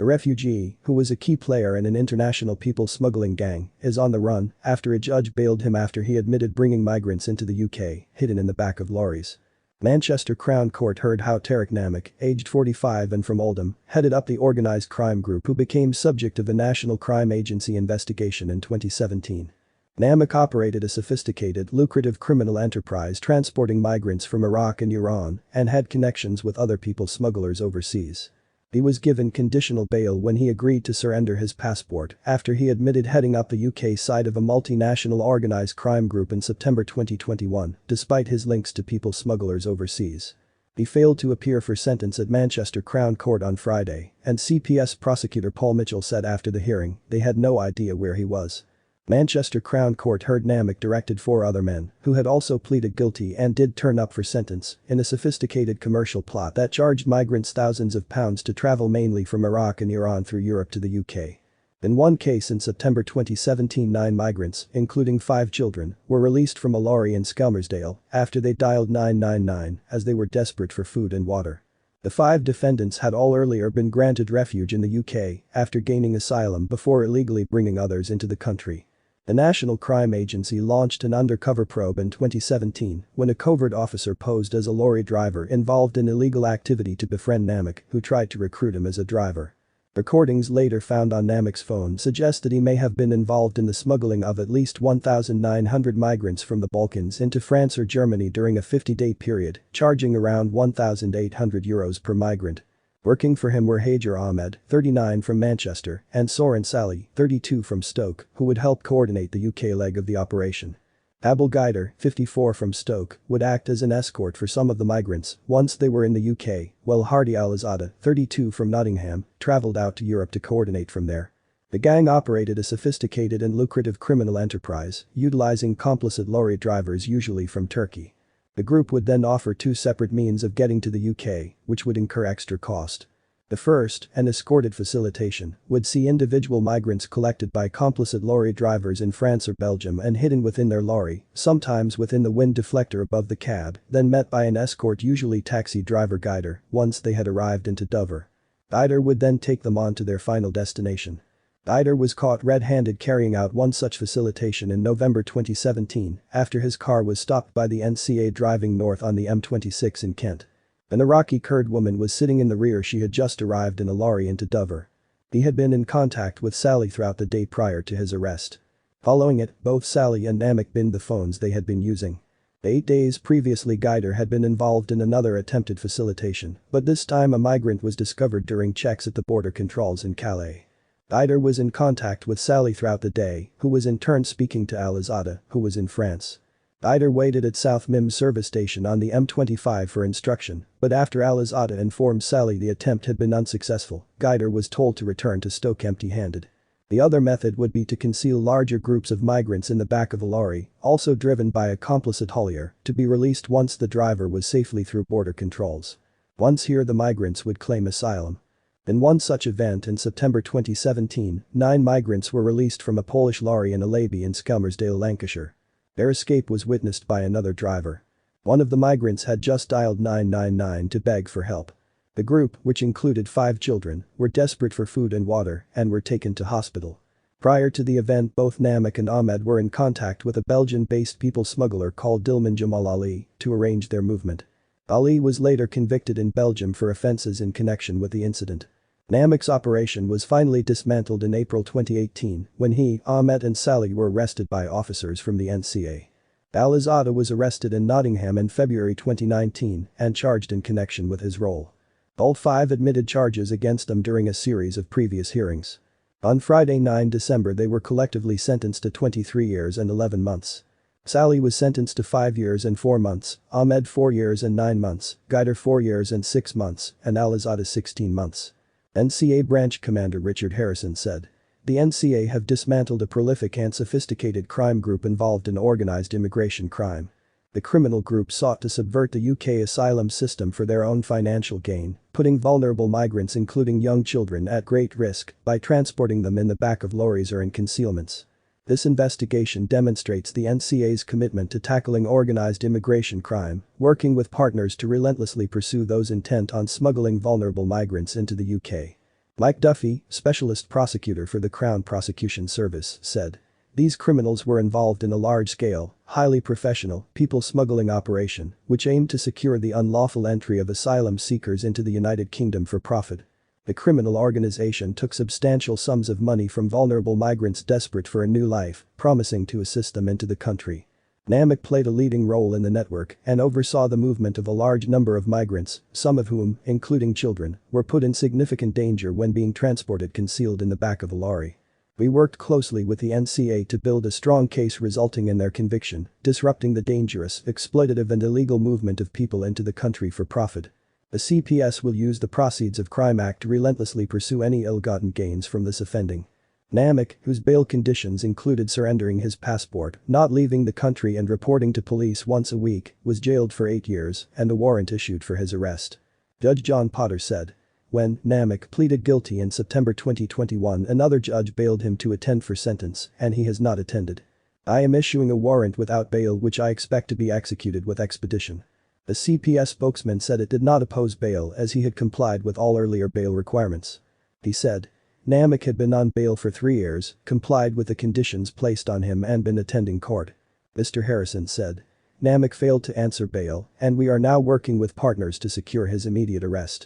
A refugee, who was a key player in an international people smuggling gang, is on the run after a judge bailed him after he admitted bringing migrants into the UK, hidden in the back of lorries. Manchester Crown Court heard how Tarik Namik, aged 45 and from Oldham, headed up the organised crime group who became subject of a National Crime Agency investigation in 2017. Namik operated a sophisticated, lucrative criminal enterprise transporting migrants from Iraq and Iran and had connections with other people smugglers overseas. He was given conditional bail when he agreed to surrender his passport after he admitted heading up the UK side of a multinational organised crime group in September 2021, despite his links to people smugglers overseas. He failed to appear for sentence at Manchester Crown Court on Friday, and CPS prosecutor Paul Mitchell said after the hearing they had no idea where he was. Manchester Crown Court heard Namik directed 4 other men, who had also pleaded guilty and did turn up for sentence, in a sophisticated commercial plot that charged migrants thousands of pounds to travel mainly from Iraq and Iran through Europe to the UK. In one case in September 2017, 9 migrants, including 5 children, were released from a lorry in Skelmersdale after they dialed 999 as they were desperate for food and water. The 5 defendants had all earlier been granted refuge in the UK after gaining asylum before illegally bringing others into the country. The National Crime Agency launched an undercover probe in 2017 when a covert officer posed as a lorry driver involved in illegal activity to befriend Namik, who tried to recruit him as a driver. Recordings later found on Namik's phone suggest that he may have been involved in the smuggling of at least 1,900 migrants from the Balkans into France or Germany during a 50-day period, charging around €1,800 per migrant. Working for him were Hajar Ahmed, 39 from Manchester, and Soren Sally, 32 from Stoke, who would help coordinate the UK leg of the operation. Abel Gaider, 54 from Stoke, would act as an escort for some of the migrants once they were in the UK, while Hardy Al-Azada, 32 from Nottingham, travelled out to Europe to coordinate from there. The gang operated a sophisticated and lucrative criminal enterprise, utilising complicit lorry drivers usually from Turkey. The group would then offer 2 separate means of getting to the UK, which would incur extra cost. The first, an escorted facilitation, would see individual migrants collected by complicit lorry drivers in France or Belgium and hidden within their lorry, sometimes within the wind deflector above the cab, then met by an escort, usually taxi driver Gaider, once they had arrived into Dover. Gaider would then take them on to their final destination. Gaider was caught red-handed carrying out one such facilitation in November 2017 after his car was stopped by the NCA driving north on the M26 in Kent. An Iraqi Kurd woman was sitting in the rear. She had just arrived in a lorry into Dover. He had been in contact with Sally throughout the day prior to his arrest. Following it, both Sally and Namik binned the phones they had been using. 8 days previously, Gaider had been involved in another attempted facilitation, but this time a migrant was discovered during checks at the border controls in Calais. Gaider was in contact with Sally throughout the day, who was in turn speaking to Al-Azada, who was in France. Gaider waited at South Mims service station on the M25 for instruction, but after Al-Azada informed Sally the attempt had been unsuccessful, Gaider was told to return to Stoke empty-handed. The other method would be to conceal larger groups of migrants in the back of a lorry, also driven by a complicit haulier, to be released once the driver was safely through border controls. Once here, the migrants would claim asylum. In one such event in September 2017, 9 migrants were released from a Polish lorry in a lobby in Skelmersdale, Lancashire. Their escape was witnessed by another driver. One of the migrants had just dialed 999 to beg for help. The group, which included 5 children, were desperate for food and water and were taken to hospital. Prior to the event, both Namik and Ahmed were in contact with a Belgian-based people smuggler called Dilman Jamal Ali to arrange their movement. Ali was later convicted in Belgium for offences in connection with the incident. Namik's operation was finally dismantled in April 2018 when he, Ahmed and Sally were arrested by officers from the NCA. Al-Azada was arrested in Nottingham in February 2019 and charged in connection with his role. All 5 admitted charges against them during a series of previous hearings. On Friday, 9 December, they were collectively sentenced to 23 years and 11 months. Sally was sentenced to 5 years and 4 months, Ahmed 4 years and 9 months, Gaider 4 years and 6 months, and Al-Azada 16 months. NCA Branch Commander Richard Harrison said. The NCA have dismantled a prolific and sophisticated crime group involved in organised immigration crime. The criminal group sought to subvert the UK asylum system for their own financial gain, putting vulnerable migrants including young children at great risk by transporting them in the back of lorries or in concealments. This investigation demonstrates the NCA's commitment to tackling organised immigration crime, working with partners to relentlessly pursue those intent on smuggling vulnerable migrants into the UK. Mike Duffy, specialist prosecutor for the Crown Prosecution Service, said. These criminals were involved in a large-scale, highly professional, people smuggling operation, which aimed to secure the unlawful entry of asylum seekers into the United Kingdom for profit. The criminal organization took substantial sums of money from vulnerable migrants desperate for a new life, promising to assist them into the country. Namik played a leading role in the network and oversaw the movement of a large number of migrants, some of whom, including children, were put in significant danger when being transported concealed in the back of a lorry. We worked closely with the NCA to build a strong case resulting in their conviction, disrupting the dangerous, exploitative and illegal movement of people into the country for profit. The CPS will use the Proceeds of Crime Act to relentlessly pursue any ill-gotten gains from this offending. Namik, whose bail conditions included surrendering his passport, not leaving the country and reporting to police once a week, was jailed for 8 years and a warrant issued for his arrest. Judge John Potter said. When Namik pleaded guilty in September 2021, another judge bailed him to attend for sentence, and he has not attended. I am issuing a warrant without bail which I expect to be executed with expedition. The CPS spokesman said it did not oppose bail as he had complied with all earlier bail requirements. He said. Namik had been on bail for 3 years, complied with the conditions placed on him and been attending court. Mr. Harrison said. Namik failed to answer bail, and we are now working with partners to secure his immediate arrest.